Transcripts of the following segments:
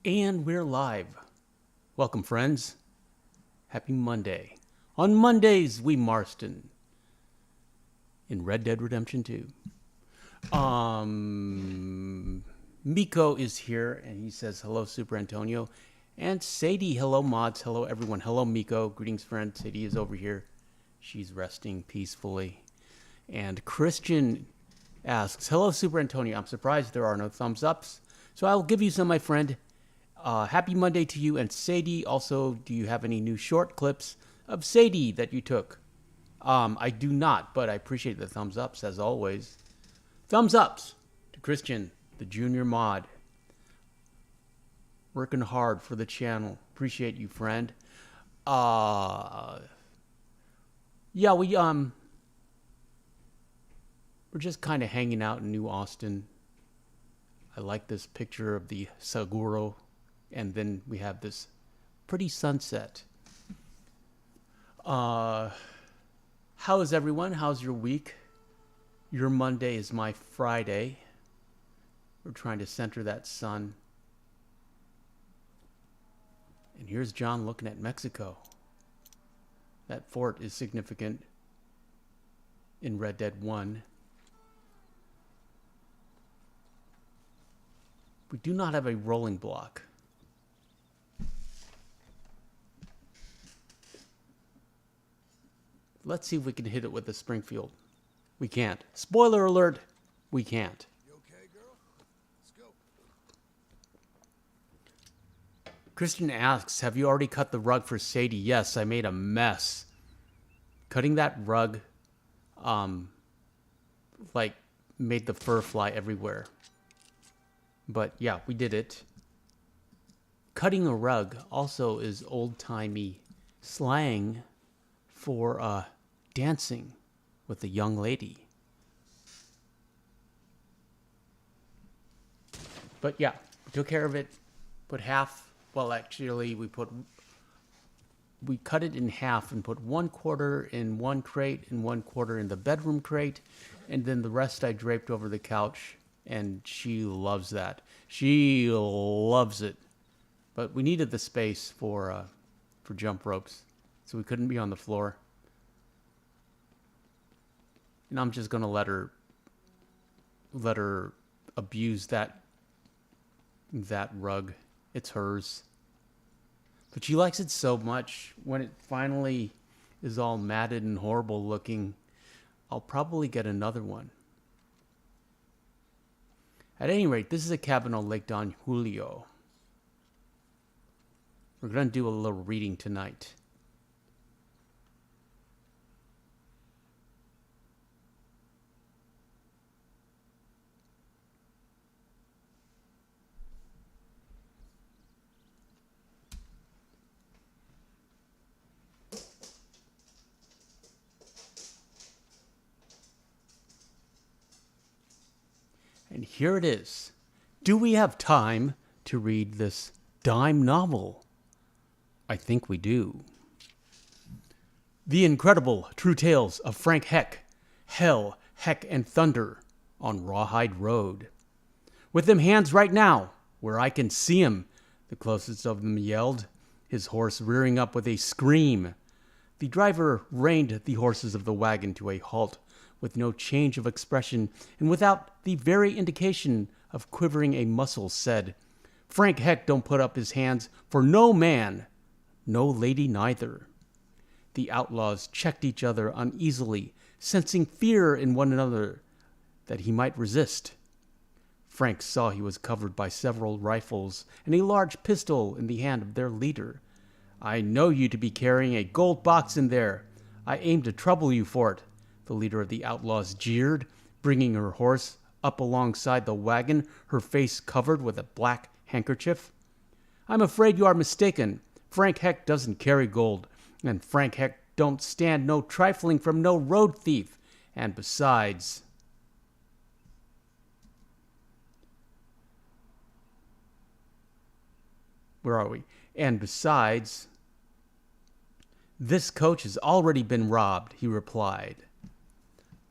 And we're live. Welcome, friends. Happy Monday. On Mondays, we Marston in Red Dead Redemption 2. Miko is here, and he says, hello, superantonio. And Sadie, hello, mods. Hello, everyone. Hello, Miko. Greetings, friend. Sadie is over here. She's resting peacefully. And Christian asks, hello, superantonio. I'm surprised there are no thumbs ups. So I'll give you some, my friend. Happy Monday to you. And Sadie, also, do you have any new short clips of Sadie that you took? I do not, but I appreciate the thumbs ups as always. Thumbs ups to Christian, the junior mod. Working hard for the channel. Appreciate you, friend. Yeah, we're just kind of hanging out in New Austin. I like this picture of the Saguro. And then we have this pretty sunset. How is everyone? How's your week? Your Monday is my Friday. We're trying to center that sun. And here's John looking at Mexico. That fort is significant in Red Dead 1. We do not have a rolling block. Let's see if we can hit it with the Springfield. We can't. Spoiler alert, we can't. You okay, girl? Let's go. Christian asks, have you already cut the rug for Sadie? Yes, I made a mess. Cutting that rug, made the fur fly everywhere. But yeah, we did it. Cutting a rug also is old-timey slang for dancing with a young lady. But yeah, we took care of it. Put half, well actually we cut it in half and put 1/4 in one crate and 1/4 in the bedroom crate. And then the rest I draped over the couch, and she loves that. She loves it. But we needed the space for jump ropes, so we couldn't be on the floor. And I'm just gonna let her abuse that rug. It's hers. But she likes it so much. When it finally is all matted and horrible looking, I'll probably get another one. At any rate, this is a cabin on Lake Don Julio. We're gonna do a little reading tonight. And here it is. Do we have time to read this dime novel? I think we do. The Incredible True Tales of Frank Heck, Hell, Heck, and Thunder on Rawhide Road. With them hands right now, where I can see him, the closest of them yelled, his horse rearing up with a scream. The driver reined the horses of the wagon to a halt, with no change of expression, and without the very indication of quivering a muscle, said, Frank Heck don't put up his hands for no man, no lady neither. The outlaws checked each other uneasily, sensing fear in one another that he might resist. Frank saw he was covered by several rifles and a large pistol in the hand of their leader. I know you to be carrying a gold box in there. I aim to trouble you for it, the leader of the outlaws jeered, bringing her horse up alongside the wagon, her face covered with a black handkerchief. I'm afraid you are mistaken. Frank Heck doesn't carry gold, and Frank Heck don't stand no trifling from no road thief. And besides... Where are we? And besides... This coach has already been robbed, he replied.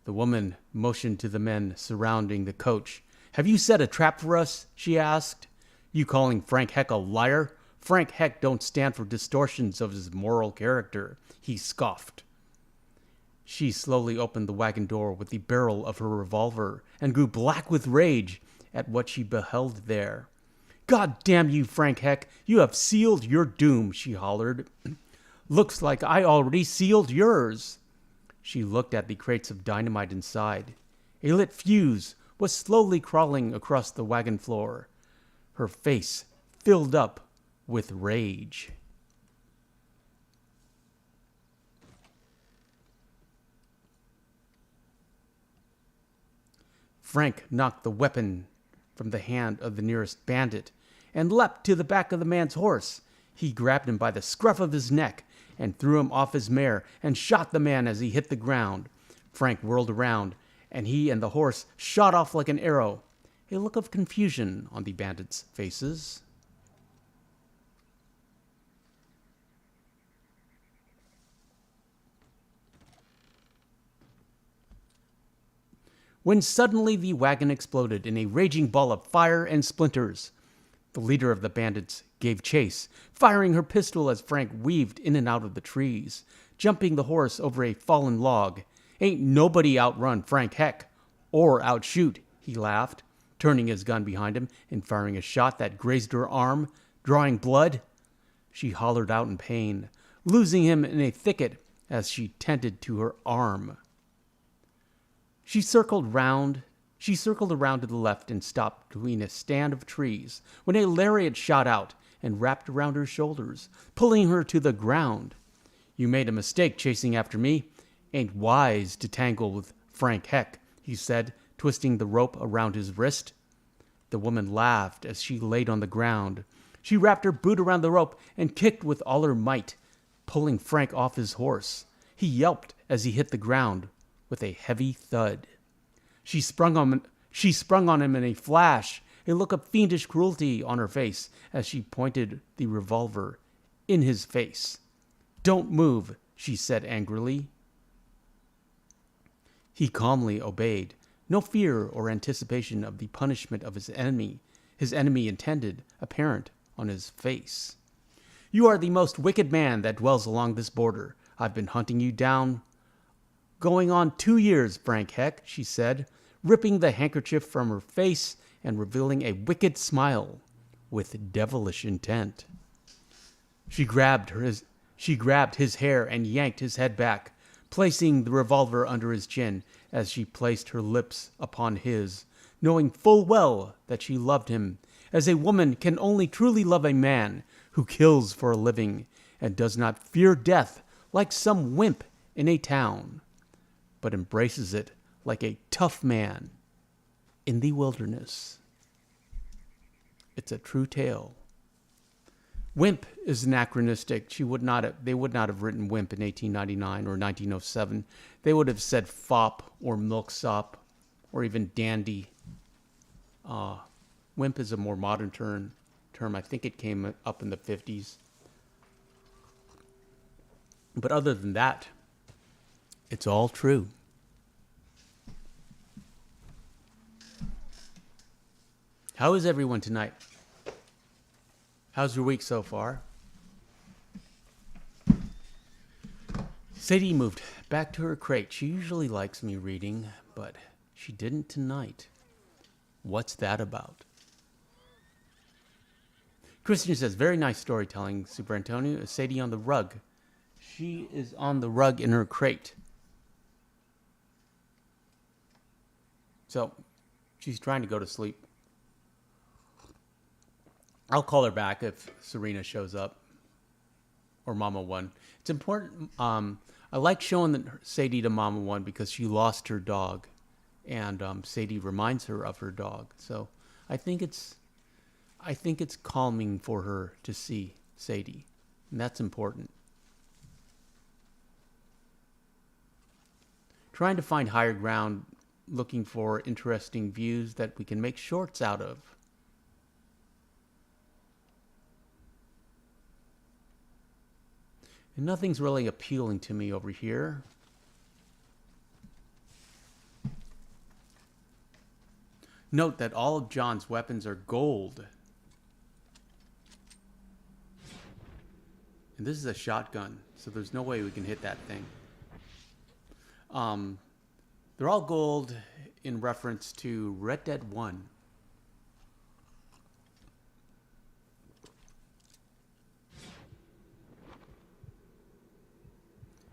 The woman motioned to the men surrounding the coach. Have you set a trap for us? She asked. You calling Frank Heck a liar? Frank Heck don't stand for distortions of his moral character, he scoffed. She slowly opened the wagon door with the barrel of her revolver and grew black with rage at what she beheld there. God damn you, Frank Heck, you have sealed your doom, she hollered. Looks like I already sealed yours. She looked at the crates of dynamite inside. A lit fuse was slowly crawling across the wagon floor. Her face filled up with rage. Frank knocked the weapon from the hand of the nearest bandit and leapt to the back of the man's horse. He grabbed him by the scruff of his neck and threw him off his mare and shot the man as he hit the ground. Frank whirled around, and he and the horse shot off like an arrow, a look of confusion on the bandits' faces. When suddenly the wagon exploded in a raging ball of fire and splinters. The leader of the bandits gave chase, firing her pistol as Frank weaved in and out of the trees, jumping the horse over a fallen log. Ain't nobody outrun Frank Heck, or outshoot, he laughed, turning his gun behind him and firing a shot that grazed her arm, drawing blood. She hollered out in pain, losing him in a thicket as she tended to her arm. She circled around to the left and stopped between a stand of trees when a lariat shot out and wrapped around her shoulders, pulling her to the ground. You made a mistake chasing after me. Ain't wise to tangle with Frank Heck, he said, twisting the rope around his wrist. The woman laughed as she laid on the ground. She wrapped her boot around the rope and kicked with all her might, pulling Frank off his horse. He yelped as he hit the ground with a heavy thud. She sprung on him in a flash, a look of fiendish cruelty on her face as she pointed the revolver in his face. Don't move, she said angrily. He calmly obeyed, no fear or anticipation of the punishment of his enemy intended, apparent on his face. You are the most wicked man that dwells along this border. I've been hunting you down going on 2 years, Frank Heck, she said, ripping the handkerchief from her face and revealing a wicked smile with devilish intent. She grabbed his hair and yanked his head back, placing the revolver under his chin as she placed her lips upon his, knowing full well that she loved him, as a woman can only truly love a man who kills for a living and does not fear death like some wimp in a town, but embraces it like a tough man in the wilderness. It's a true tale. Wimp is anachronistic. They would not have written wimp in 1899 or 1907. They would have said fop or milksop or even dandy. Wimp is a more modern term. I think it came up in the 50s. But other than that, it's all true. How is everyone tonight? How's your week so far? Sadie moved back to her crate. She usually likes me reading, but she didn't tonight. What's that about? Christian says, very nice storytelling, Super Antonio. Is Sadie on the rug? She is on the rug in her crate. So, she's trying to go to sleep. I'll call her back if Serena shows up. Or Mama One. It's important. I like showing Sadie to Mama One because she lost her dog. And Sadie reminds her of her dog. So I think it's calming for her to see Sadie. And that's important. Trying to find higher ground, looking for interesting views that we can make shorts out of. And nothing's really appealing to me over here. Note that all of John's weapons are gold. And this is a shotgun, so there's no way we can hit that thing. Um, they're all gold in reference to Red Dead 1.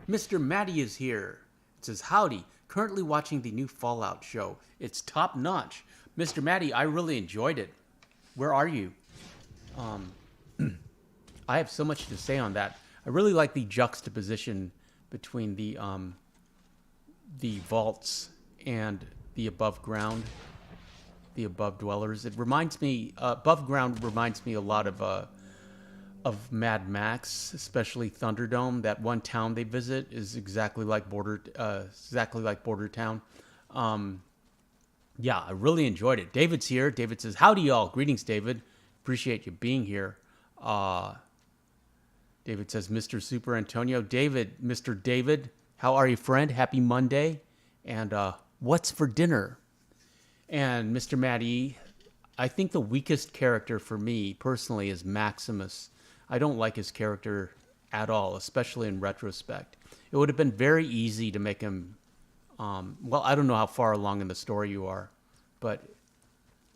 Mr. Matty is here. It says, howdy, currently watching the new Fallout show. It's top notch. Mr. Matty, I really enjoyed it. Where are you? I have so much to say on that. I really like the juxtaposition between the vaults and the above ground, the above dwellers. It reminds me, above ground reminds me a lot of Mad Max, especially Thunderdome. That one town they visit is exactly like Border Town. Yeah, I really enjoyed it. David's here. David says, howdy y'all. Greetings, David. Appreciate you being here. David says, Mr. Superantonio. Mr. David, how are you, friend? Happy Monday. And what's for dinner? And Mr. Matty, I think the weakest character for me personally is Maximus. I don't like his character at all, especially in retrospect. It would have been very easy to make him, well, I don't know how far along in the story you are, but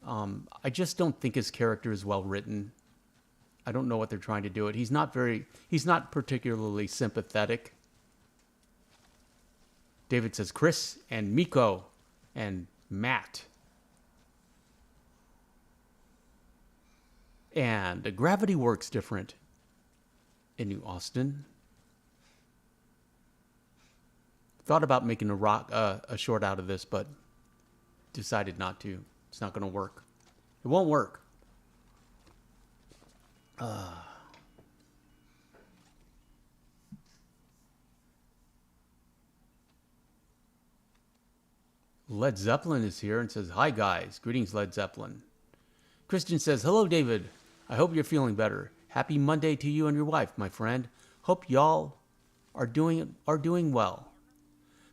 I just don't think his character is well written. I don't know what they're trying to do. He's not particularly sympathetic. David says, Chris and Miko and Matt. And the gravity works different in New Austin. Thought about making a short out of this, but decided not to. It's not going to work. It won't work. Led Zeppelin is here and says, hi guys. Greetings, Led Zeppelin. Christian says, hello, David. I hope you're feeling better. Happy Monday to you and your wife, my friend. Hope y'all are doing well.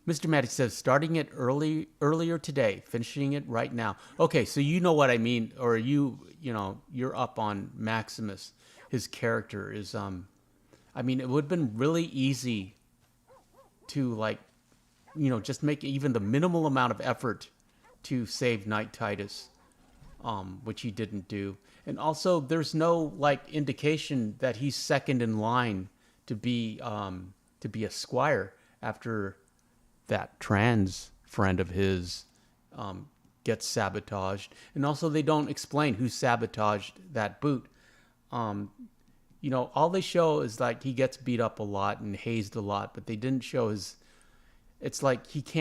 Mr. Matty says, starting it earlier today, finishing it right now. Okay, so you know what I mean, or you're up on Maximus. His character is, I mean, it would have been really easy to just make even the minimal amount of effort to save Knight Titus, which he didn't do. And also, there's no indication that he's second in line to be a squire after that trans friend of his gets sabotaged. And also, they don't explain who sabotaged that boot. All they show is he gets beat up a lot and hazed a lot, but they didn't show his. It's like he's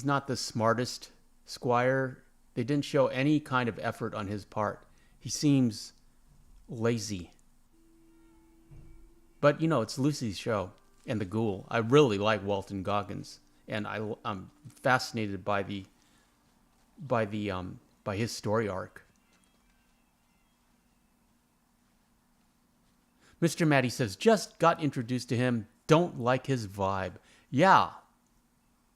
not the smartest squire. They didn't show any kind of effort on his part. He seems lazy. But, it's Lucy's show and the ghoul. I really like Walton Goggins. And I'm fascinated by his story arc. Mr. Matty says, just got introduced to him. Don't like his vibe. Yeah,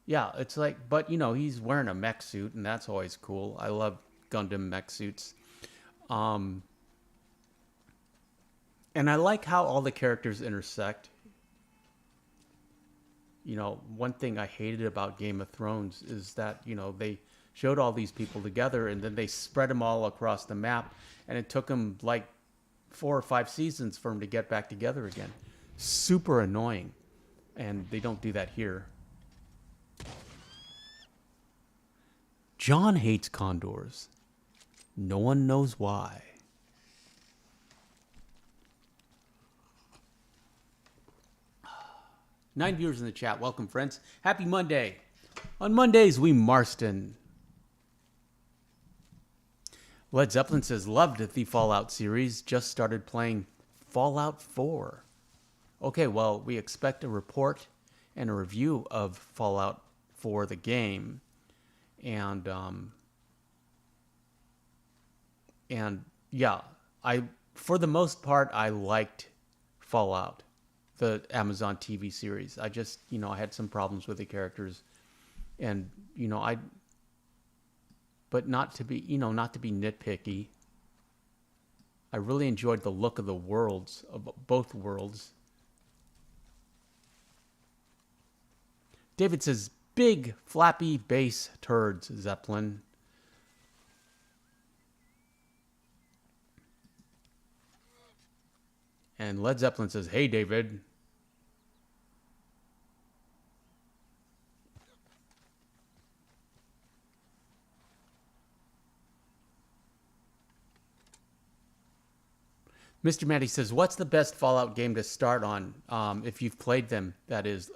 it's but he's wearing a mech suit, and that's always cool. I love Gundam mech suits. And I like how all the characters intersect. One thing I hated about Game of Thrones is that, they showed all these people together, and then they spread them all across the map, and it took them 4 or 5 seasons for them to get back together again. Super annoying. And they don't do that here. John hates condors. No one knows why. Nine viewers in the chat. Welcome, friends. Happy Monday. On Mondays, we Marston. Led Zeppelin says, loved the Fallout series. Just started playing Fallout 4. Okay, well, we expect a report and a review of Fallout 4, the game. And yeah, for the most part, I liked Fallout, the Amazon TV series. I just, I had some problems with the characters, and but not to be nitpicky. I really enjoyed the look of the worlds, of both worlds. David says, big flappy bass turds, Zeppelin. And Led Zeppelin says, hey, David. Mr. Matty says, what's the best Fallout game to start on? If you've played them, that is.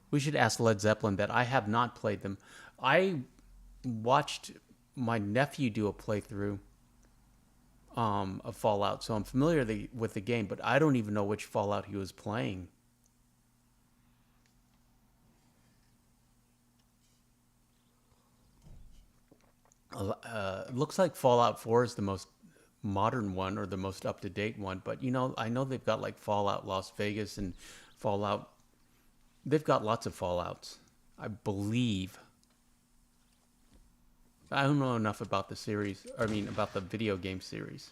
We should ask Led Zeppelin that. I have not played them. I watched my nephew do a playthrough of Fallout, so I'm familiar with the game, but I don't even know which Fallout he was playing. It looks like Fallout 4 is the most modern one or the most up-to-date one, but I know they've got like Fallout Las Vegas and Fallout. They've got lots of Fallouts, I believe. I don't know enough about the series. About the video game series.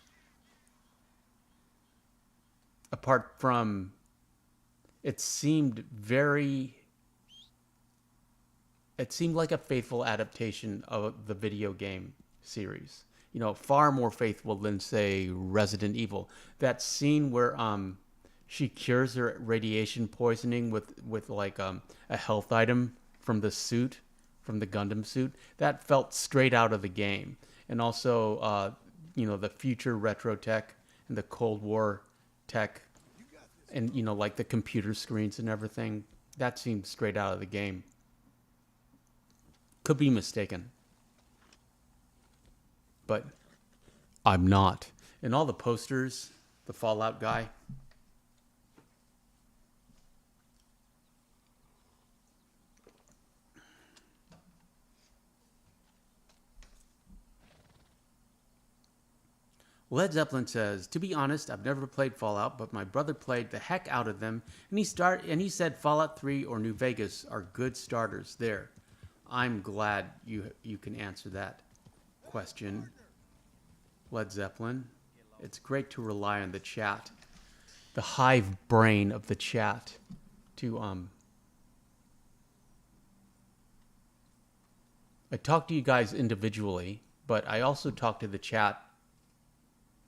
Apart from, it seemed like a faithful adaptation of the video game series. Far more faithful than, say, Resident Evil. That scene where she cures her radiation poisoning with like a health item from the suit, from the Gundam suit, that felt straight out of the game. And also, the future retro tech and the Cold War tech, and like the computer screens and everything, that seemed straight out of the game. Could be mistaken, but I'm not. And all the posters, the Fallout guy. Led Zeppelin says, to be honest, I've never played Fallout, but my brother played the heck out of them, and he said Fallout 3 or New Vegas are good starters there. I'm glad you can answer that question, Led Zeppelin. It's great to rely on the chat, the hive brain of the chat, to I talk to you guys individually, but I also talk to the chat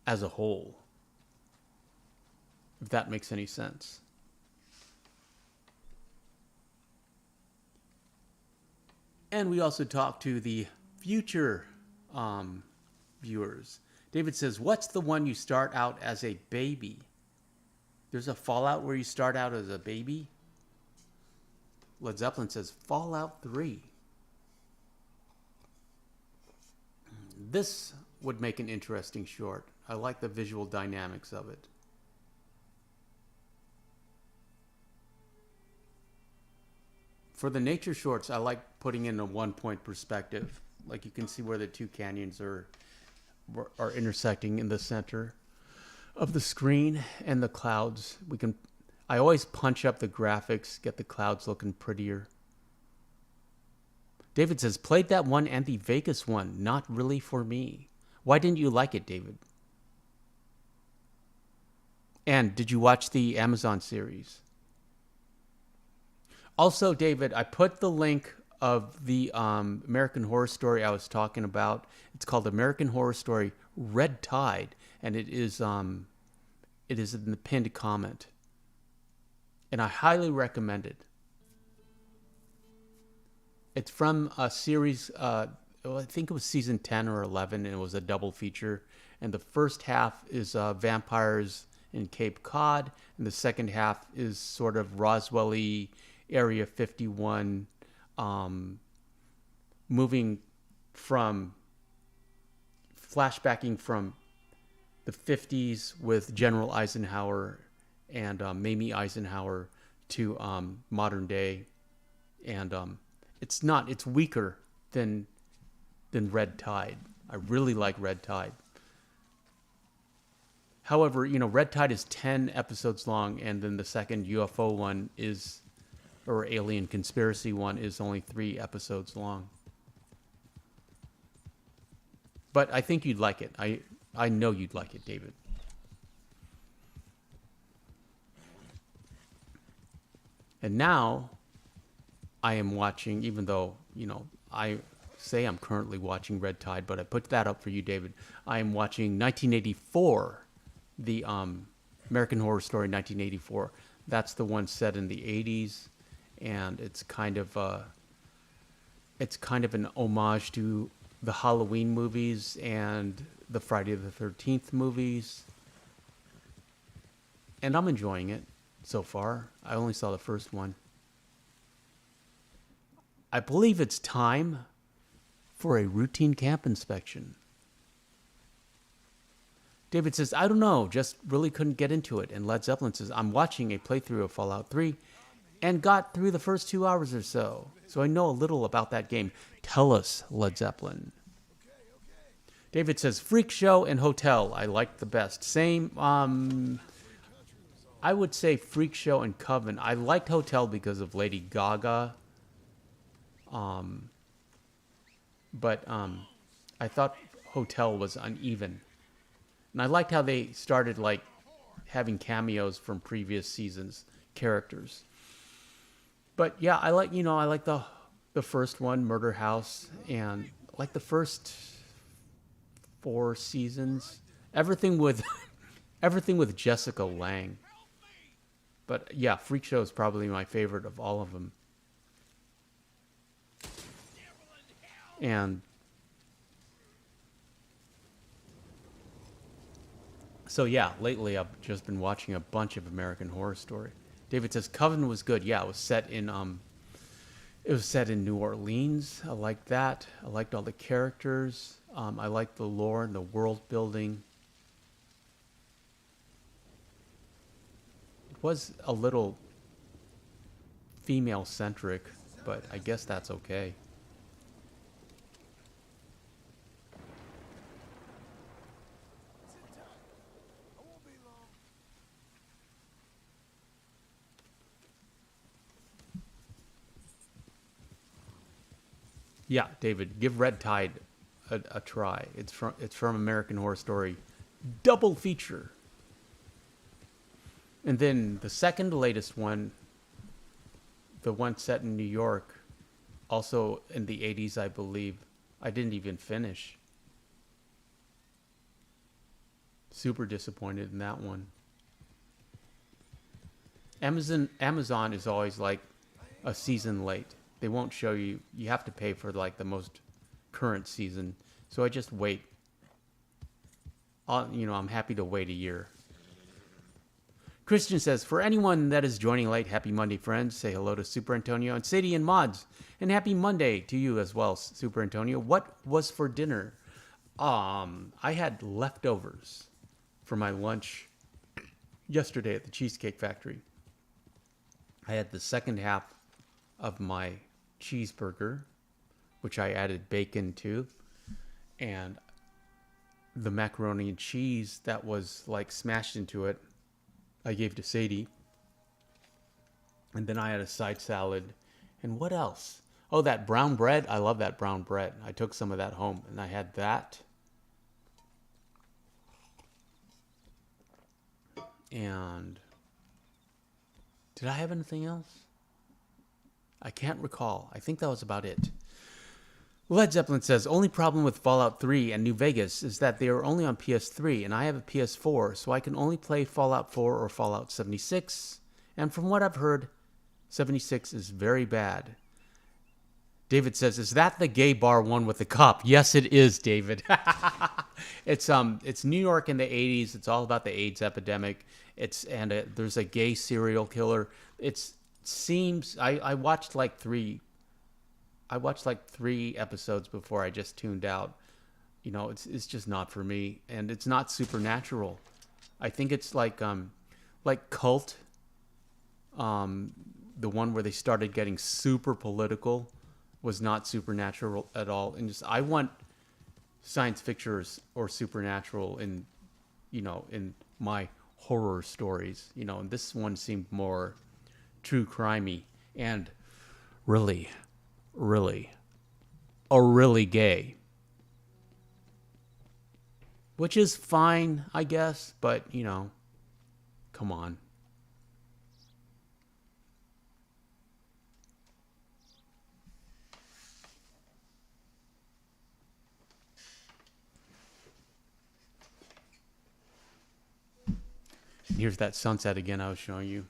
as a whole, if that makes any sense. And we also talk to the future viewers. David says, what's the one you start out as a baby? There's a Fallout where you start out as a baby? Led Zeppelin says, Fallout 3. This would make an interesting short. I like the visual dynamics of it. For the nature shorts, I like putting in a one-point perspective. Like you can see where the two canyons are intersecting in the center of the screen, and the clouds. I always punch up the graphics, get the clouds looking prettier. David says, played that one and the Vegas one. Not really for me. Why didn't you like it, David? And did you watch the Amazon series? Also, David, I put the link of the American Horror Story I was talking about. It's called American Horror Story Red Tide, and it is in the pinned comment. And I highly recommend it. It's from a series, I think it was season 10 or 11, and it was a double feature. And the first half is vampires in Cape Cod, and the second half is sort of Roswell-y, Area 51, flashbacking from the 50s with General Eisenhower and Mamie Eisenhower to modern day. And it's weaker than Red Tide. I really like Red Tide. However, Red Tide is 10 episodes long, and then the second UFO one or alien conspiracy one is only 3 episodes long. But I think you'd like it. I know you'd like it, David. And now I am watching, even though, I say I'm currently watching Red Tide, but I put that up for you, David. I am watching 1984, the American Horror Story 1984. That's the one set in the 80s, and it's kind of an homage to the Halloween movies and the Friday the 13th movies. And I'm enjoying it so far. I only saw the first one. I believe it's time for a routine camp inspection. David says, I don't know, just really couldn't get into it. And Led Zeppelin says, I'm watching a playthrough of Fallout 3 and got through the first 2 hours or so. So I know a little about that game. Tell us, Led Zeppelin. David says, Freak Show and Hotel, I like the best. Same, I would say Freak Show and Coven. I liked Hotel because of Lady Gaga. But I thought Hotel was uneven. And I liked how they started like having cameos from previous seasons characters. But yeah, I like the first one, Murder House, and like the first 4 seasons. Everything with Jessica Lange. But yeah, Freak Show is probably my favorite of all of them. And so yeah, lately I've just been watching a bunch of American Horror Story. David says Coven was good. Yeah, it was set in New Orleans. I liked that. I liked all the characters. I liked the lore and the world building. It was a little female centric, but I guess that's okay. Yeah, David, give Red Tide a try. It's from American Horror Story, double feature. And then the second latest one, the one set in New York, also in the 80s, I believe. I didn't even finish. Super disappointed in that one. Amazon is always like a season late. They won't show you. You have to pay for like the most current season. So I just wait. I'm happy to wait a year. Christian says, for anyone that is joining late, happy Monday, friends. Say hello to Super Antonio and Sadie and Mods. And happy Monday to you as well, Super Antonio. What was for dinner? I had leftovers for my lunch yesterday at the Cheesecake Factory. I had the second half of my cheeseburger, which I added bacon to, and the macaroni and cheese that was like smashed into it, I gave to Sadie. And then I had a side salad. And what else? Oh, that brown bread. I love that brown bread. I took some of that home and I had that. And did I have anything else? I can't recall. I think that was about it. Led Zeppelin says, only problem with Fallout 3 and New Vegas is that they are only on PS3 and I have a PS4, so I can only play Fallout 4 or Fallout 76. And from what I've heard, 76 is very bad. David says, is that the gay bar one with the cop? Yes, it is, David. It's New York in the 80s. It's all about the AIDS epidemic. There's a gay serial killer. I watched like 3 episodes before I just tuned out. It's just not for me, and it's not supernatural. I think it's like Cult, the one where they started getting super political, was not supernatural at all. And I want science fiction or supernatural in my horror stories. And this one seemed more true crimey and really gay, which is fine, I guess, but come on. Here's that sunset again I was showing you.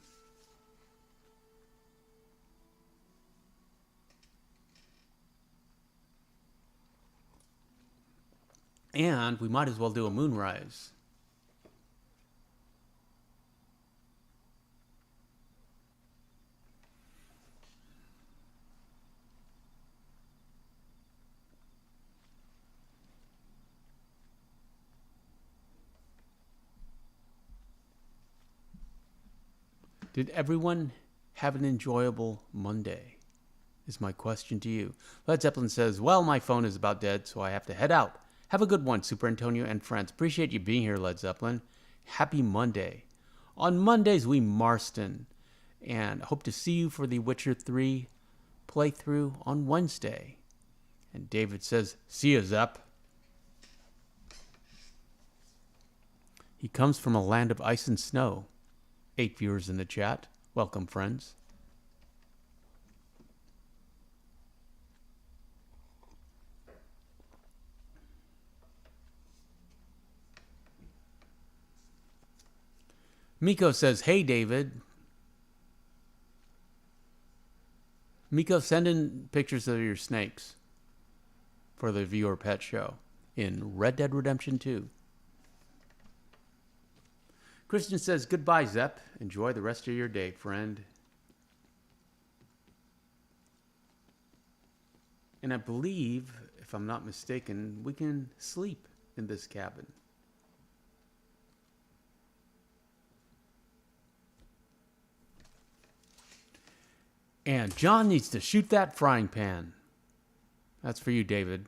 And we might as well do a moonrise. Did everyone have an enjoyable Monday? Is my question to you. Led Zeppelin says, well, my phone is about dead, so I have to head out. Have a good one, Super Antonio and friends. Appreciate you being here, Led Zeppelin. Happy Monday. On Mondays, we Marston. And hope to see you for the Witcher 3 playthrough on Wednesday. And David says, see ya, Zepp. He comes from a land of ice and snow. 8 viewers in the chat. Welcome, friends. Miko says, hey, David. Miko, send in pictures of your snakes for the viewer pet show in Red Dead Redemption 2. Christian says, goodbye, Zepp. Enjoy the rest of your day, friend. And I believe, if I'm not mistaken, we can sleep in this cabin. And John needs to shoot that frying pan. That's for you, David.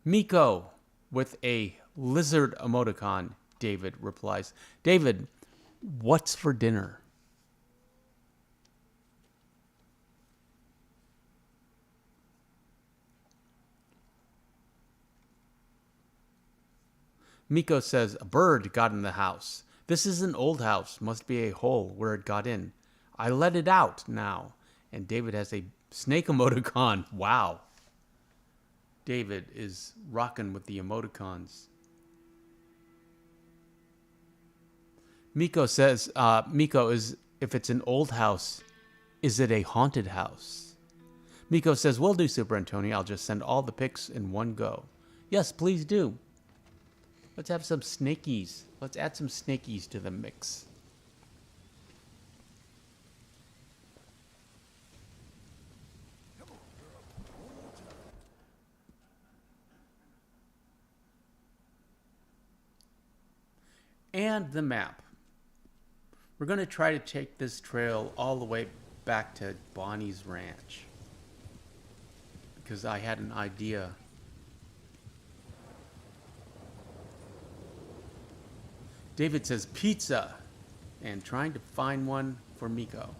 Miko with a lizard emoticon, David replies. David, what's for dinner? Miko says, a bird got in the house. This is an old house. Must be a hole where it got in. I let it out now. And David has a snake emoticon. Wow. David is rocking with the emoticons. Miko says, Miko, if it's an old house, is it a haunted house? Miko says, will do, Super Antonio. I'll just send all the pics in one go. Yes, please do. Let's have some snakies. Let's add some snakies to the mix. And the map. We're going to try to take this trail all the way back to Bonnie's ranch. Because I had an idea. David says pizza. And trying to find one for Miko.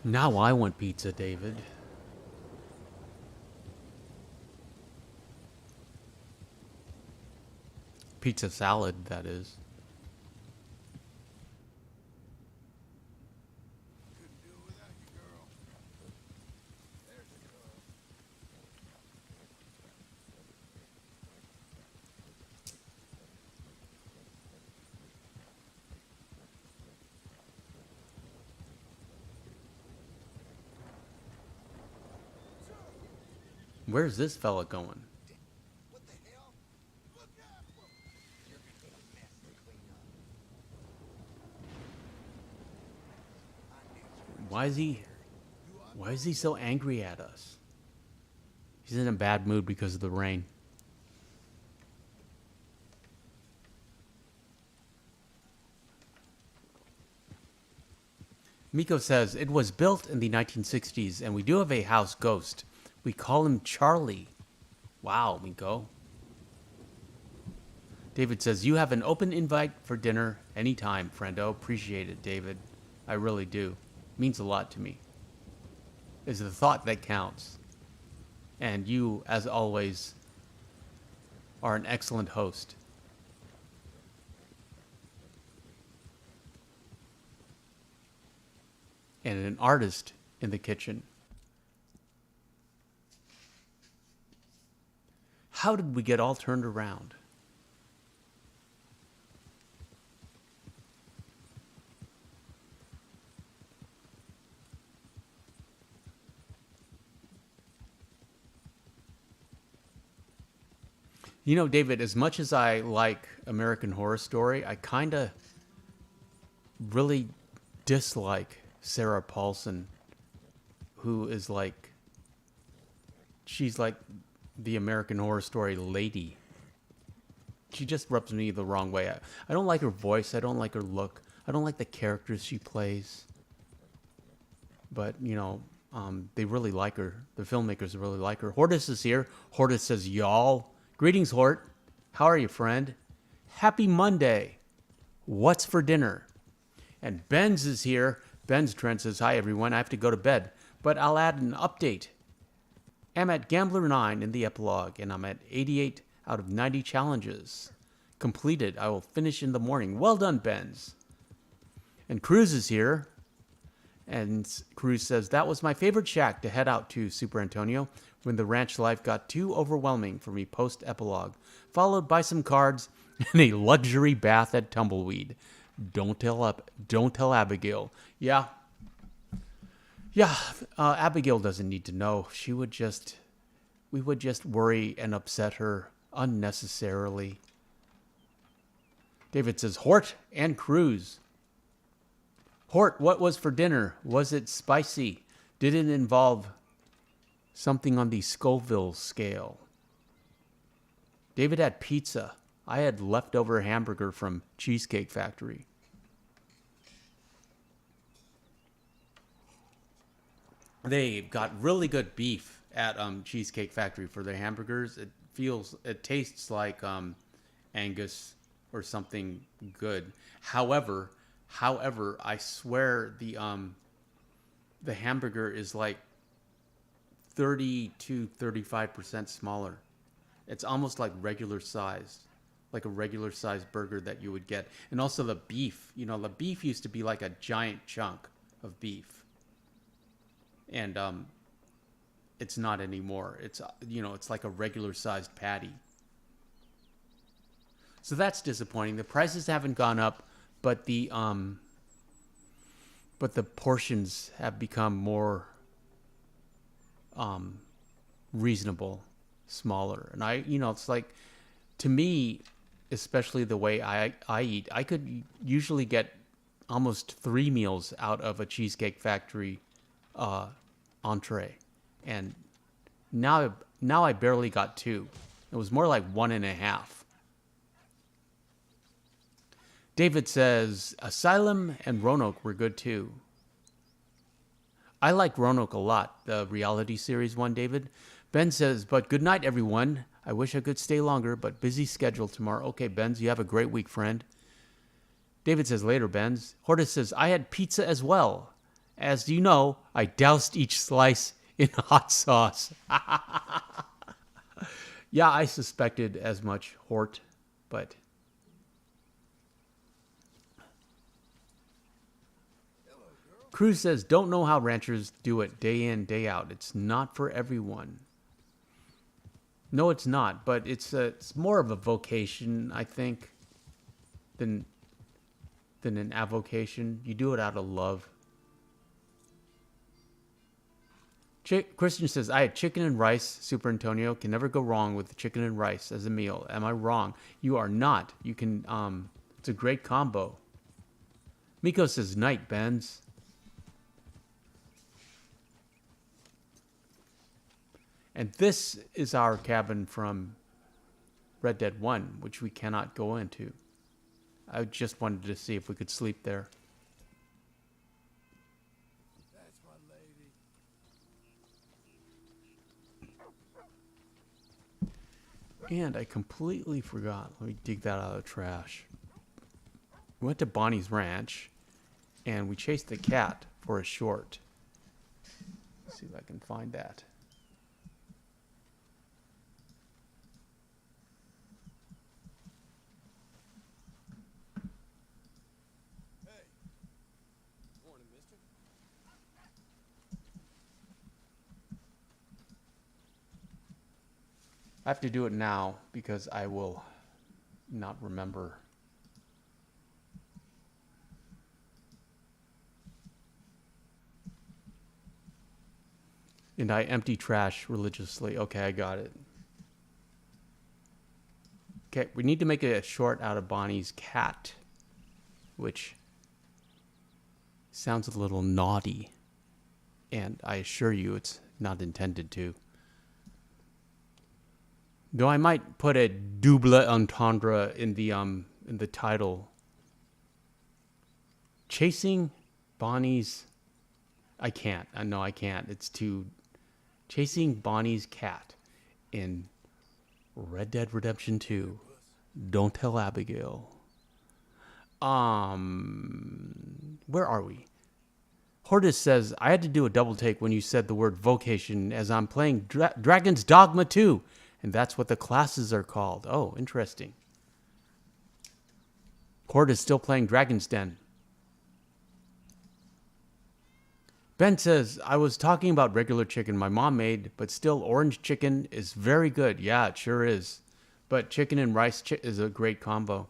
Now I want pizza, David. Pizza salad, that is. Couldn't do it without you, girl. There's the girl. Where's this fella going? What the hell? Look out! You're gonna be a mess to clean up. Why is he so angry at us? He's in a bad mood because of the rain. Miko says, it was built in the 1960s and we do have a house ghost. We call him Charlie. Wow, Miko. David says, you have an open invite for dinner anytime, friendo. Appreciate it, David. I really do. Means a lot to me. It's the thought that counts. And you, as always, are an excellent host. And an artist in the kitchen. How did we get all turned around? You know, David, as much as I like American Horror Story, I kind of really dislike Sarah Paulson, who is like, she's like the American Horror Story lady. She just rubs me the wrong way. I don't like her voice. I don't like her look. I don't like the characters she plays. But, you know, they really like her. The filmmakers really like her. Hortus is here. Hortus says, y'all. Greetings, Hort. How are you, friend? Happy Monday. What's for dinner? And Benz is here. Benz Trent says, hi, everyone. I have to go to bed, but I'll add an update. I'm at Gambler 9 in the epilogue, and I'm at 88 out of 90 challenges completed. I will finish in the morning. Well done, Benz. And Cruz is here. And Cruz says, that was my favorite shack to head out to, Super Antonio, when the ranch life got too overwhelming for me post-epilogue, followed by some cards and a luxury bath at Tumbleweed. Don't tell Abigail. Yeah, Abigail doesn't need to know. We would just worry and upset her unnecessarily. David says, Hort and Cruz. Hort, what was for dinner? Was it spicy? Did it involve something on the Scoville scale? David had pizza. I had leftover hamburger from Cheesecake Factory. They got really good beef at Cheesecake Factory for their hamburgers. It tastes like Angus or something good. However, I swear the hamburger is like 30 to 35% smaller. It's almost like regular size, like a regular size burger that you would get. And also the beef, you know, the beef used to be like a giant chunk of beef. And it's not anymore. It's, you know, it's like a regular sized patty. So that's disappointing. The prices haven't gone up, but the portions have become more reasonable, smaller. And it's like, to me, especially the way I eat, I could usually get almost 3 meals out of a Cheesecake Factory entree, and now I barely got 2. It was more like 1.5. David says Asylum and Roanoke were good too. I like Roanoke a lot, the reality series one, David. Ben says, but good night, everyone. I wish I could stay longer, but busy schedule tomorrow. Okay, Benz, you have a great week, friend. David says, later, Benz. Hortus says, I had pizza as well. As you know, I doused each slice in hot sauce. Yeah, I suspected as much, Hort, but... Cruz says, don't know how ranchers do it day in, day out. It's not for everyone. No, it's not, but it's more of a vocation, I think, than an avocation. You do it out of love. Christian says, I had chicken and rice, Super Antonio. Can never go wrong with chicken and rice as a meal. Am I wrong? You are not. You can, it's a great combo. Miko says, night, Benz. And this is our cabin from Red Dead 1, which we cannot go into. I just wanted to see if we could sleep there. That's my lady. And I completely forgot. Let me dig that out of the trash. We went to Bonnie's Ranch, and we chased the cat for a short. Let's see if I can find that. Morning, mister. I have to do it now because I will not remember. And I empty trash religiously. Okay, I got it. Okay, we need to make a short out of Bonnie's cat, which sounds a little naughty, and I assure you it's not intended to. Though I might put a double entendre in the title. Chasing Bonnie's... I can't. No, I can't. It's too... Chasing Bonnie's cat in Red Dead Redemption 2. Don't tell Abigail. Where are we? Hortus says, I had to do a double take when you said the word vocation as I'm playing Dragon's Dogma 2. And that's what the classes are called. Oh, interesting. Hortus still playing Dragon's Den. Ben says, I was talking about regular chicken my mom made, but still orange chicken is very good. Yeah, it sure is. But chicken and rice is a great combo.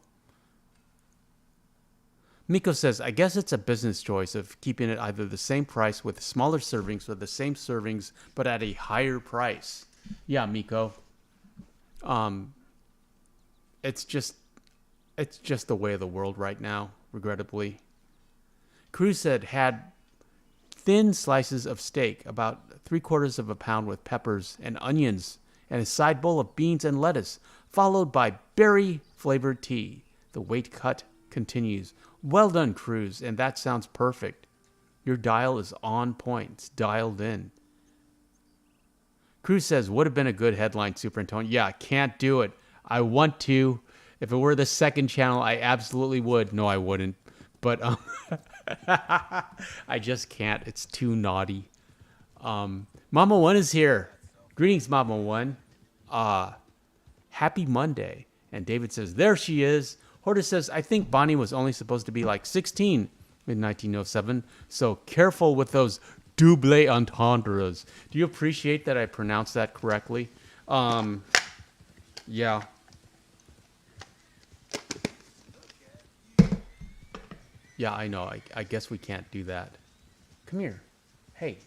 Miko says, I guess it's a business choice of keeping it either the same price with smaller servings or the same servings but at a higher price. Yeah, Miko. It's just the way of the world right now, regrettably. Cruz said had thin slices of steak, about 3/4 of a pound with peppers and onions, and a side bowl of beans and lettuce, followed by berry-flavored tea. The weight cut continues. Well done, Cruz, and that sounds perfect. Your dial is on point. It's dialed in. Cruz says, would have been a good headline, Superantonio. Yeah, can't do it. I want to. If it were the second channel, I absolutely would. No, I wouldn't. But I just can't. It's too naughty. Mama One is here. Greetings, Mama One. Happy Monday. And David says, there she is. Hortus says, I think Bonnie was only supposed to be like 16 in 1907. So careful with those double entendres. Do you appreciate that I pronounced that correctly? Yeah. Yeah, I know. I guess we can't do that. Come here. Hey.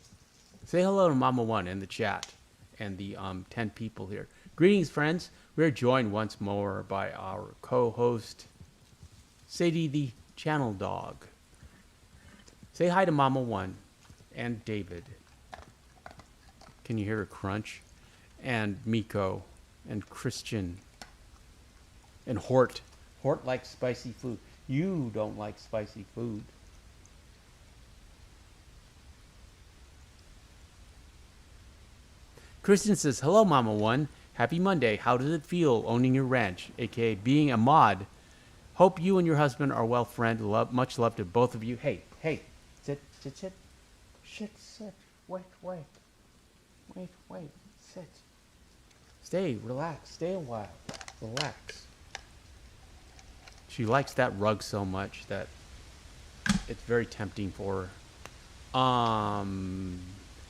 Say hello to Mama One in the chat and the 10 people here. Greetings, friends. We're joined once more by our co-host, Sadie the Channel Dog. Say hi to Mama One and David. Can you hear her crunch? And Miko and Christian and Hort. Hort likes spicy food. You don't like spicy food. Christian says, hello, Mama One. Happy Monday. How does it feel owning your ranch, aka being a mod? Hope you and your husband are well, friend. Much love to both of you. Hey, sit. Sit. Wait. Sit. Stay, relax. Stay a while. Relax. She likes that rug so much that it's very tempting for her.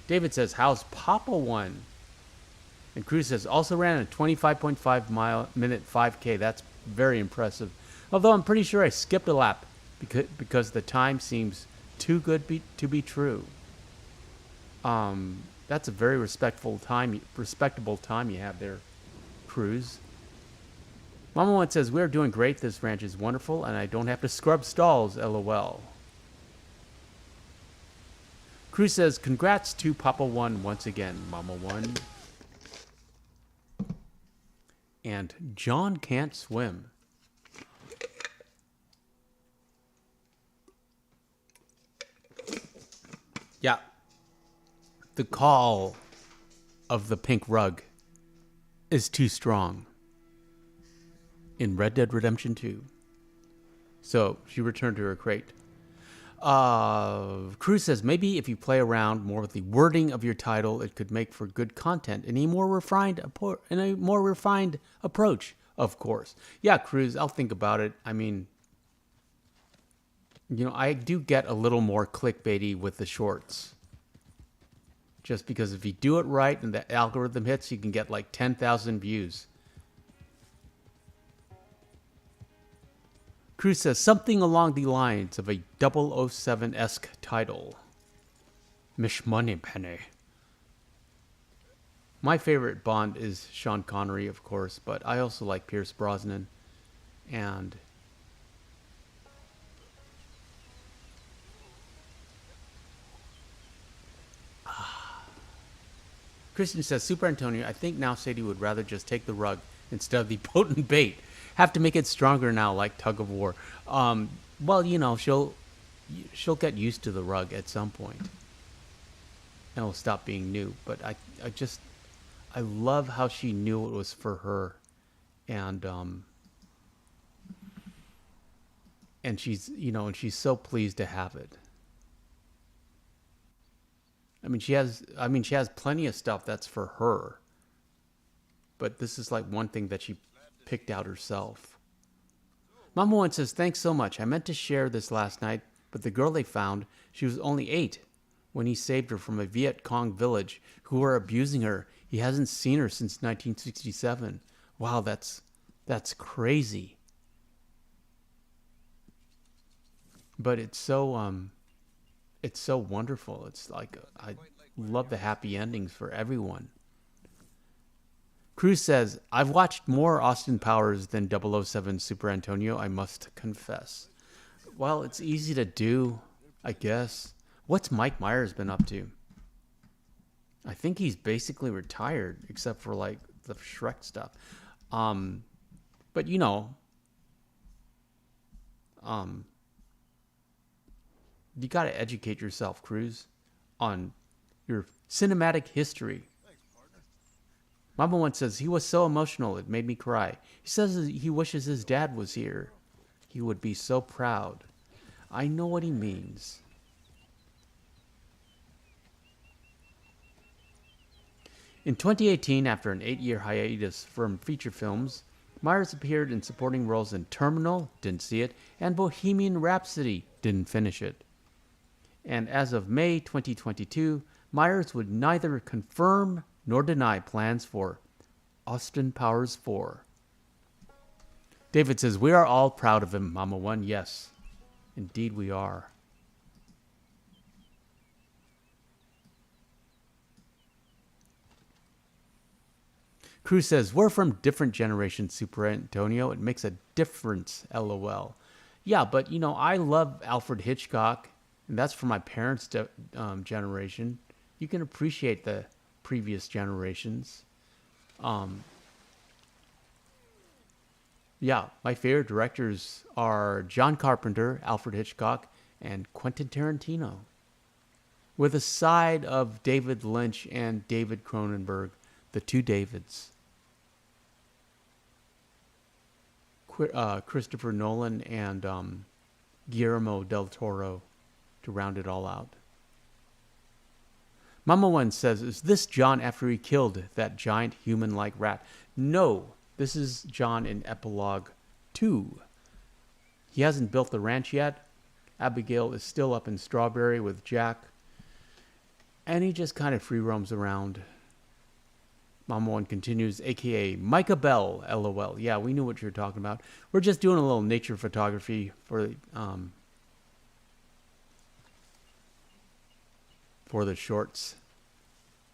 David says, how's Papa One? And Cruz says, also ran a 25.5 minute 5K. That's very impressive. Although I'm pretty sure I skipped a lap because the time seems too good to be true. That's a very respectable time you have there, Cruz. Mama One says, we're doing great. This ranch is wonderful, and I don't have to scrub stalls, LOL. Cruz says, congrats to Papa One once again, Mama One. And John can't swim. Yeah. The call of the pink rug is too strong in Red Dead Redemption 2. So she returned to her crate. Cruz says, maybe if you play around more with the wording of your title, it could make for good content in a more refined approach, of course. Yeah, Cruz, I'll think about it. I mean, you know, I do get a little more clickbaity with the shorts. Just because if you do it right and the algorithm hits, you can get like 10,000 views. Cruz says something along the lines of a 007-esque title. Mish Money Penny. My favorite Bond is Sean Connery, of course, but I also like Pierce Brosnan. And Christian says, Super Antonio, I think now Sadie would rather just take the rug instead of the potent bait. Have to make it stronger now, like tug of war. Well, she'll get used to the rug at some point, and it'll stop being new. But I love how she knew it was for her, and she's so pleased to have it. She has plenty of stuff that's for her, but this is like one thing that she picked out herself. Mama One says, thanks so much. I meant to share this last night, but the girl they found, she was only 8 when he saved her from a Viet Cong village who were abusing her. He hasn't seen her since 1967. Wow, that's crazy. But it's so wonderful. It's like I love the happy endings for everyone. Cruz says, I've watched more Austin Powers than 007 Super Antonio, I must confess. Well, it's easy to do, I guess. What's Mike Myers been up to? I think he's basically retired, except for like the Shrek stuff. But you got to educate yourself, Cruz, on your cinematic history. Mama One says, he was so emotional, it made me cry. He says he wishes his dad was here. He would be so proud. I know what he means. In 2018, after an 8-year hiatus from feature films, Myers appeared in supporting roles in Terminal, didn't see it, and Bohemian Rhapsody, didn't finish it. And as of May 2022, Myers would neither confirm nor deny plans for Austin Powers 4. David says, we are all proud of him, Mama One. Yes, indeed we are. Cruz says, we're from different generations, Super Antonio. It makes a difference, LOL. Yeah, but, I love Alfred Hitchcock, and that's from my parents' generation. You can appreciate the previous generations. Yeah, my favorite directors are John Carpenter, Alfred Hitchcock, and Quentin Tarantino, with a side of David Lynch and David Cronenberg, the two Davids. Christopher Nolan and Guillermo del Toro to round it all out. Mama One says, is this John after he killed that giant human-like rat? No, this is John in Epilogue 2. He hasn't built the ranch yet. Abigail is still up in Strawberry with Jack. And he just kind of free roams around. Mama One continues, a.k.a. Micah Bell, LOL. Yeah, we knew what you were talking about. We're just doing a little nature photography for the shorts,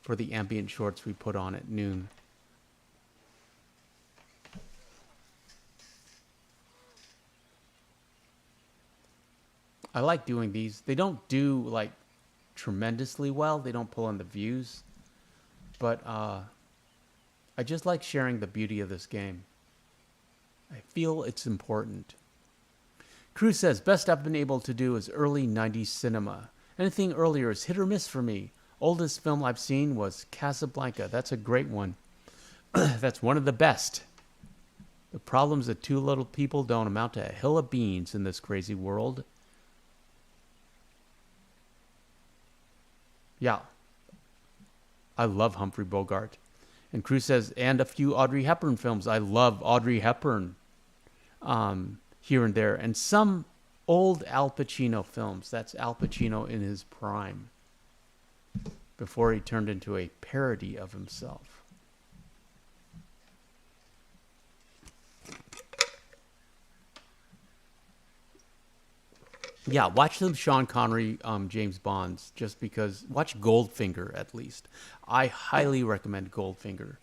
for the ambient shorts we put on at noon. I like doing these. They don't do like tremendously well. They don't pull in the views, but I just like sharing the beauty of this game. I feel it's important. Cruz says, best I've been able to do is early 90s cinema. Anything earlier is hit or miss for me. Oldest film I've seen was Casablanca. That's a great one. That's one of the best. The problems of two little people don't amount to a hill of beans in this crazy world. Yeah. I love Humphrey Bogart. And Cruz says, and a few Audrey Hepburn films. I love Audrey Hepburn here and there. And some old Al Pacino films. That's Al Pacino in his prime, before he turned into a parody of himself. Yeah, watch them Sean Connery, James Bonds, just because. Watch Goldfinger at least. I highly recommend Goldfinger,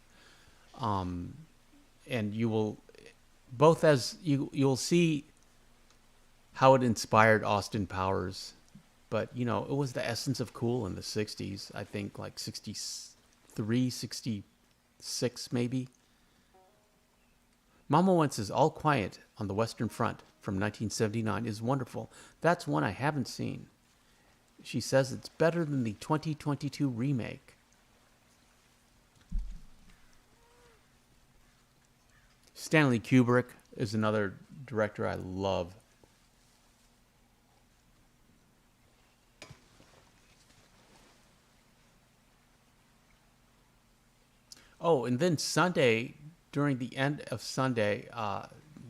and you will both as you'll see how it inspired Austin Powers, but it was the essence of cool in the '60s. I think like 63, 66 maybe. Mama Once is All Quiet on the Western Front from 1979 is wonderful. That's one I haven't seen. She says it's better than the 2022 remake. Stanley Kubrick is another director I love. Oh, and then Sunday, during the end of Sunday,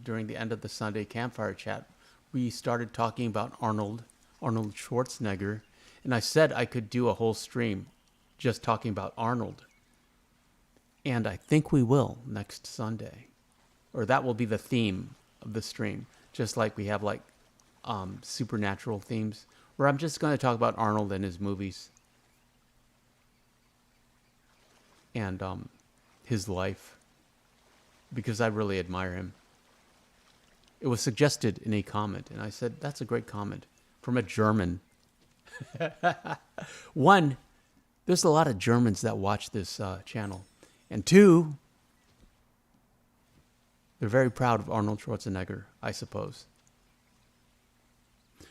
during the end of the Sunday campfire chat, we started talking about Arnold Schwarzenegger, and I said I could do a whole stream just talking about Arnold. And I think we will next Sunday. Or that will be the theme of the stream. Just like we have like supernatural themes, where I'm just going to talk about Arnold and his movies. And his life. Because I really admire him. It was suggested in a comment, and I said, that's a great comment. From a German. One, there's a lot of Germans that watch this channel. And two, they're very proud of Arnold Schwarzenegger, I suppose.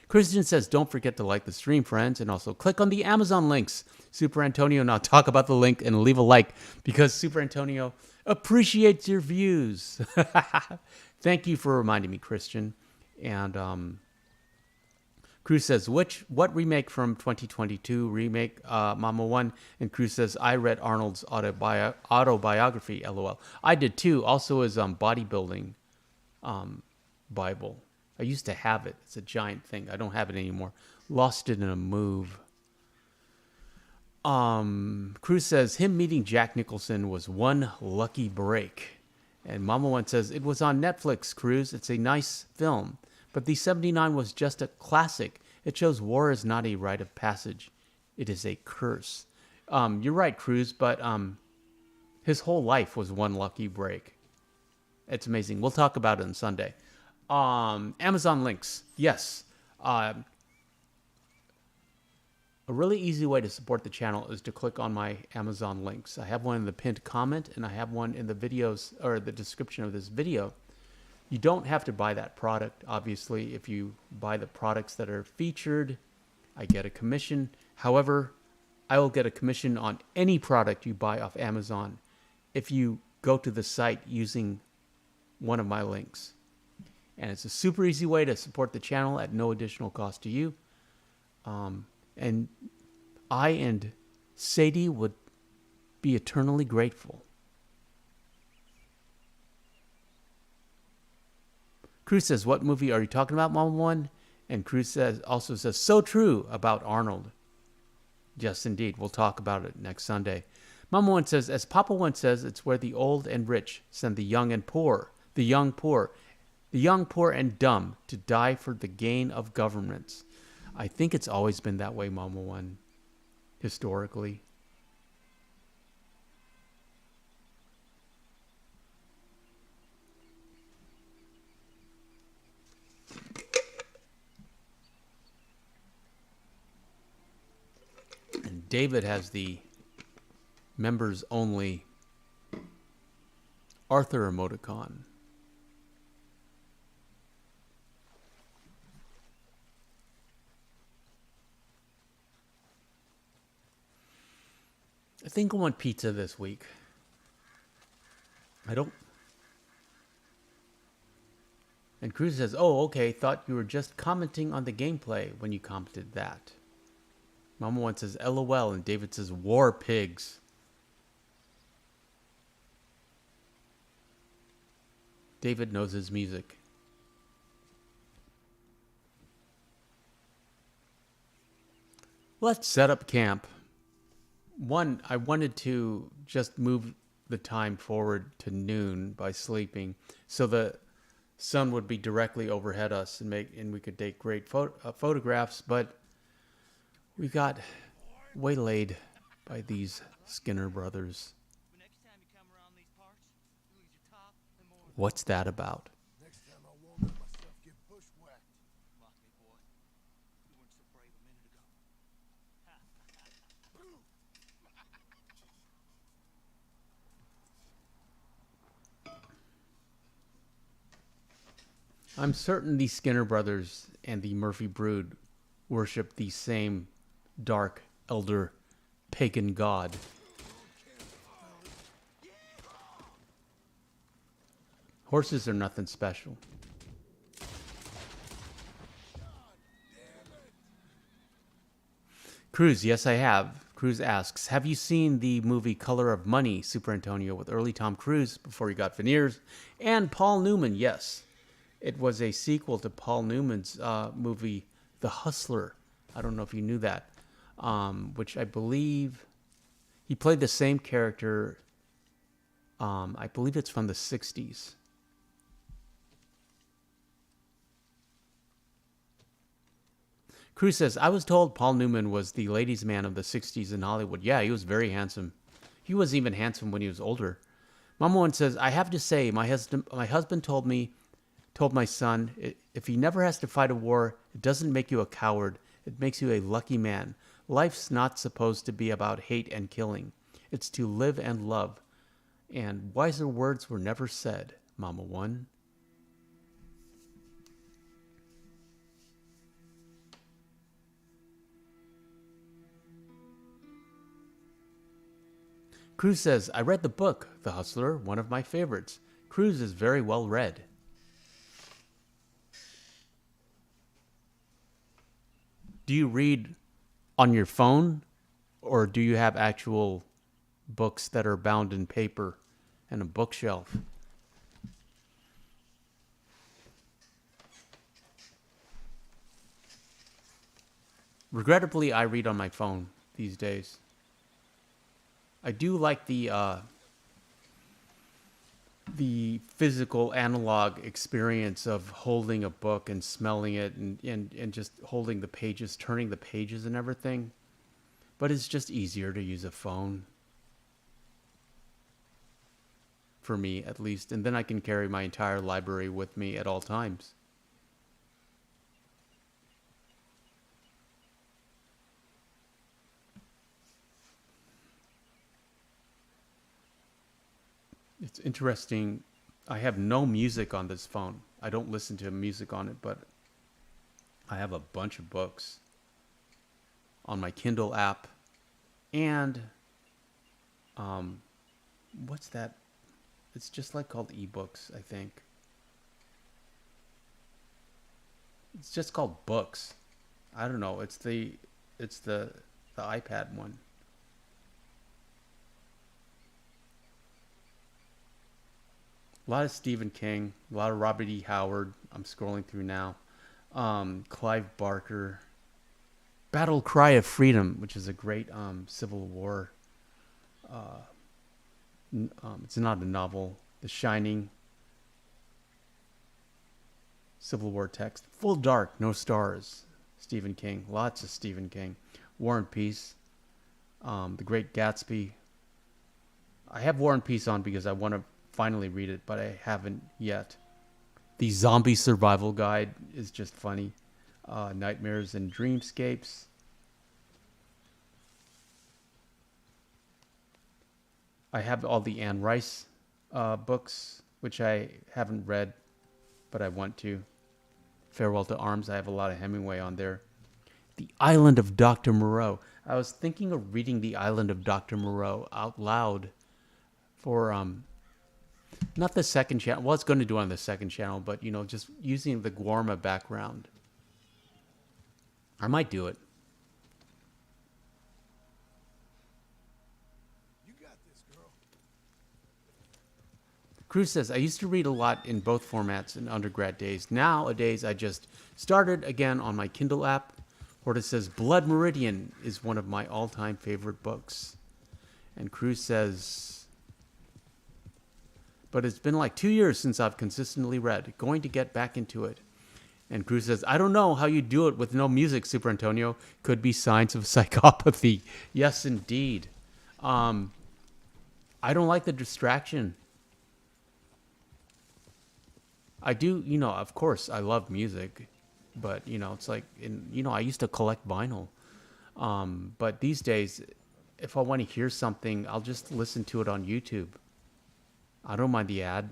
Christian says, don't forget to like the stream, friends, and also click on the Amazon links. Super Antonio and I'll talk about the link and leave a like because Super Antonio appreciates your views. Thank you for reminding me, Christian. And Cruz says, what remake from 2022 remake Mama One? And Cruz says, I read Arnold's autobiography, LOL. I did too. Also his Bodybuilding Bible. I used to have it. It's a giant thing. I don't have it anymore. Lost it in a move. Cruz says, him meeting Jack Nicholson was one lucky break. And Mama One says, it was on Netflix, Cruz. It's a nice film. But the 79 was just a classic. It shows war is not a rite of passage. It is a curse. You're right, Cruz, but his whole life was one lucky break. It's amazing. We'll talk about it on Sunday. Amazon links. Yes. A really easy way to support the channel is to click on my Amazon links. I have one in the pinned comment, and I have one in the videos or the description of this video. You don't have to buy that product. Obviously, if you buy the products that are featured, I get a commission. However, I will get a commission on any product you buy off Amazon if you go to the site using one of my links. And it's a super easy way to support the channel at no additional cost to you. And I and Sadie would be eternally grateful. Cruz says, what movie are you talking about, Mama One? And Cruz also says, so true about Arnold. Yes, indeed. We'll talk about it next Sunday. Mama One says, as Papa One says, it's where the old and rich send the young and poor, the young, poor and dumb to die for the gain of governments. I think it's always been that way, Mama One, historically. And David has the members only Arthur emoticon. I think I want pizza this week. I don't. And Cruz says, oh, okay, thought you were just commenting on the gameplay when you commented that. Mama One says, LOL, and David says, war pigs. David knows his music. Let's set up camp. One, I wanted to just move the time forward to noon by sleeping. So Sun would be directly overhead us and we could take great photographs, but we got waylaid by these Skinner brothers. The next time you come around these parts, you lose your top and more. What's that about? Next time I won't let myself get bushwhacked. Mock me, boy. You weren't so brave a minute ago. I'm certain the Skinner brothers and the Murphy brood worship the same dark, elder, pagan god. Horses are nothing special. Cruz, yes, I have. Cruz asks, have you seen the movie Color of Money, Superantonio, with early Tom Cruise before he got veneers? And Paul Newman, yes. It was a sequel to Paul Newman's movie, The Hustler. I don't know if you knew that. Which I believe he played the same character. I believe it's from the 60s. Cruz says, I was told Paul Newman was the ladies' man of the 60s in Hollywood. Yeah, he was very handsome. He was even handsome when he was older. Mama One says, I have to say, my husband told my son, if he never has to fight a war, it doesn't make you a coward. It makes you a lucky man. Life's not supposed to be about hate and killing. It's to live and love. And wiser words were never said, Mama One. Cruz says, I read the book, The Hustler, one of my favorites. Cruz is very well read. Do you read on your phone, or do you have actual books that are bound in paper and a bookshelf? Regrettably, I read on my phone these days. I do like the physical analog experience of holding a book and smelling it and just holding the pages, turning the pages and everything. But it's just easier to use a phone. For me, at least. And then I can carry my entire library with me at all times. It's interesting. I have no music on this phone. I don't listen to music on it, but I have a bunch of books on my Kindle app. And what's that? It's just like called ebooks, I think. It's just called books. I don't know. It's the iPad one. A lot of Stephen King, a lot of Robert E. Howard. I'm scrolling through now. Clive Barker. Battle Cry of Freedom, which is a great Civil War. It's not a novel. The Shining. Civil War text. Full Dark, No Stars. Stephen King. Lots of Stephen King. War and Peace. The Great Gatsby. I have War and Peace on because I want to finally read it, but I haven't yet. The Zombie Survival Guide is just funny. Nightmares and Dreamscapes. I have all the Anne Rice books, which I haven't read, but I want to. Farewell to Arms, I have a lot of Hemingway on there. The Island of Dr. Moreau. I was thinking of reading The Island of Dr. Moreau out loud for not the second channel. Well, it's going to do it on the second channel, but just using the Guarma background. I might do it. You got this, girl. Cruz says, I used to read a lot in both formats in undergrad days. Nowadays, I just started again on my Kindle app. Horta says, Blood Meridian is one of my all-time favorite books. And Cruz says, but it's been like 2 years since I've consistently read. Going to get back into it. And Cruz says, I don't know how you do it with no music, Super Antonio. Could be signs of psychopathy. Yes, indeed. I don't like the distraction. I do, of course, I love music. But, it's like, I used to collect vinyl. But these days, if I want to hear something, I'll just listen to it on YouTube. I don't mind the ad.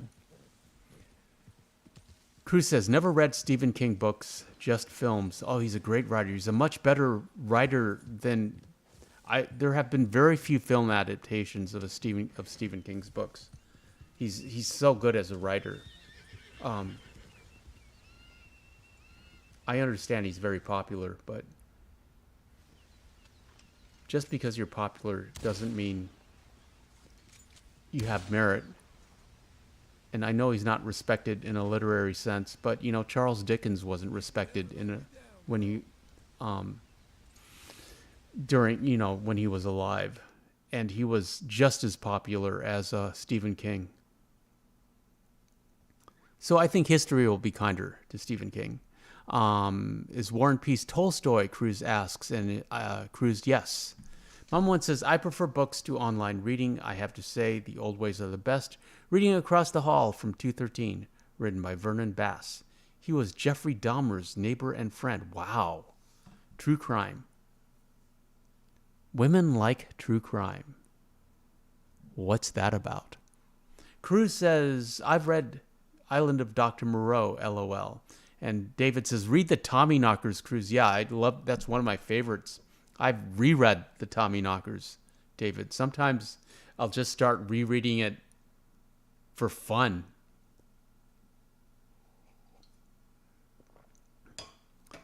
Cruz says, never read Stephen King books, just films. Oh, he's a great writer. He's a much better writer than there have been very few film adaptations of Stephen King's books. He's so good as a writer. I understand he's very popular, but just because you're popular doesn't mean you have merit. And I know he's not respected in a literary sense, but Charles Dickens wasn't respected when he when he was alive, and he was just as popular as Stephen King. So I think history will be kinder to Stephen King. Is War and Peace Tolstoy? Cruz asks, and Cruz, yes. Mom one says, I prefer books to online reading. I have to say, the old ways are the best. Reading Across the Hall from 213, written by Vernon Bass. He was Jeffrey Dahmer's neighbor and friend. Wow. True crime. Women like true crime. What's that about? Cruz says, I've read Island of Dr. Moreau, LOL. And David says, read the Tommyknockers, Cruz. Yeah, that's one of my favorites. I've reread the Tommyknockers, David. Sometimes I'll just start rereading it for fun.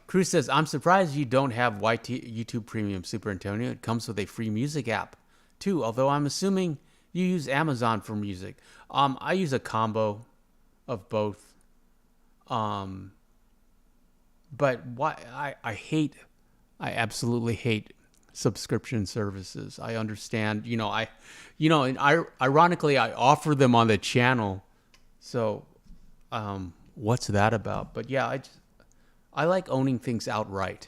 Cruz says, I'm surprised you don't have YouTube Premium, Super Antonio. It comes with a free music app, too, although I'm assuming you use Amazon for music. I use a combo of both. But why I absolutely hate subscription services. I understand, ironically, I offer them on the channel. So, what's that about? But yeah, I like owning things outright.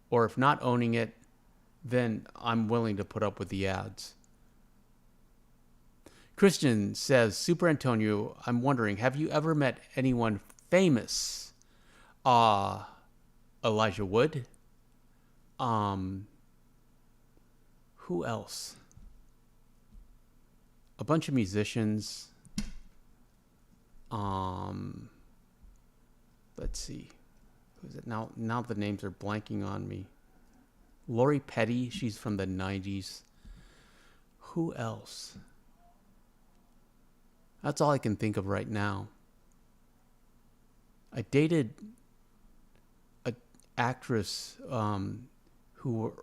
Or if not owning it, then I'm willing to put up with the ads. Christian says, Super Antonio, I'm wondering, have you ever met anyone famous? Elijah Wood. Who else? A bunch of musicians. Let's see. Who's it now? Now the names are blanking on me. Lori Petty, she's from the 90s. Who else? That's all I can think of right now. I dated an actress who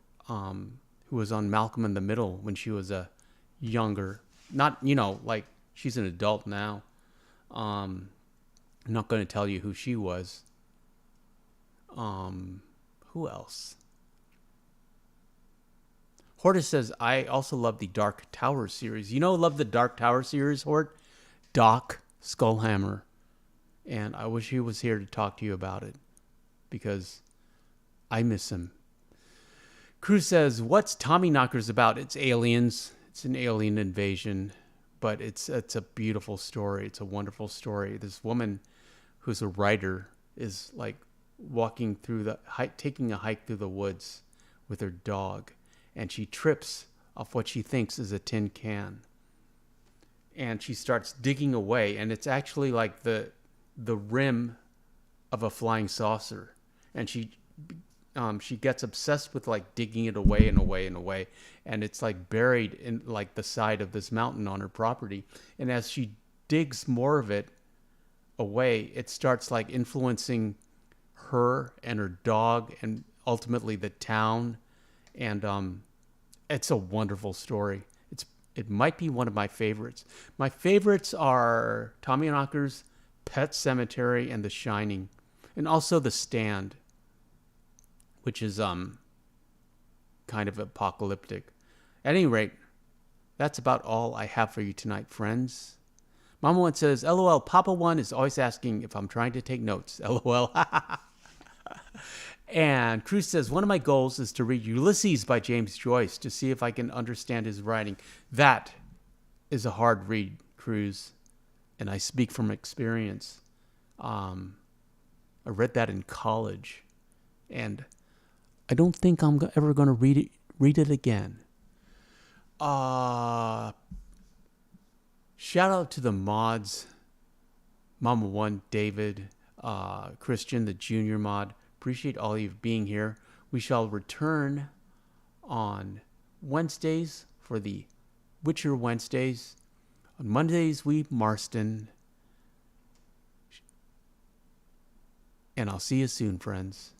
was on Malcolm in the Middle when she was a younger. Not, like she's an adult now. I'm not going to tell you who she was. Who else? Hortus says, I also love the Dark Tower series. Love the Dark Tower series, Hort? Doc Skullhammer. And I wish he was here to talk to you about it, because I miss him. Cruz says, what's Tommyknockers about? It's aliens. It's an alien invasion, but it's a beautiful story. It's a wonderful story. This woman who's a writer is like walking through taking a hike through the woods with her dog, and she trips off what she thinks is a tin can. And she starts digging away, and it's actually like the rim of a flying saucer. And she gets obsessed with like digging it away and away and away, and it's like buried in like the side of this mountain on her property. And as she digs more of it away, it starts like influencing her and her dog and ultimately the town. And it's a wonderful story. It might be one of my favorites. My favorites are Tommyknockers, Pet Sematary, and The Shining, and also The Stand, which is kind of apocalyptic. At any rate, that's about all I have for you tonight, friends. Mama One says, LOL, Papa One is always asking if I'm trying to take notes. LOL. And Cruz says, one of my goals is to read Ulysses by James Joyce to see if I can understand his writing. That is a hard read, Cruz, and I speak from experience. I read that in college, and I don't think I'm ever going to read it again. Shout out to the mods, Mama One, David, Christian, the junior mod. Appreciate all of you being here. We shall return on Wednesdays for the Witcher Wednesdays. On Mondays, we Marston. And I'll see you soon, friends.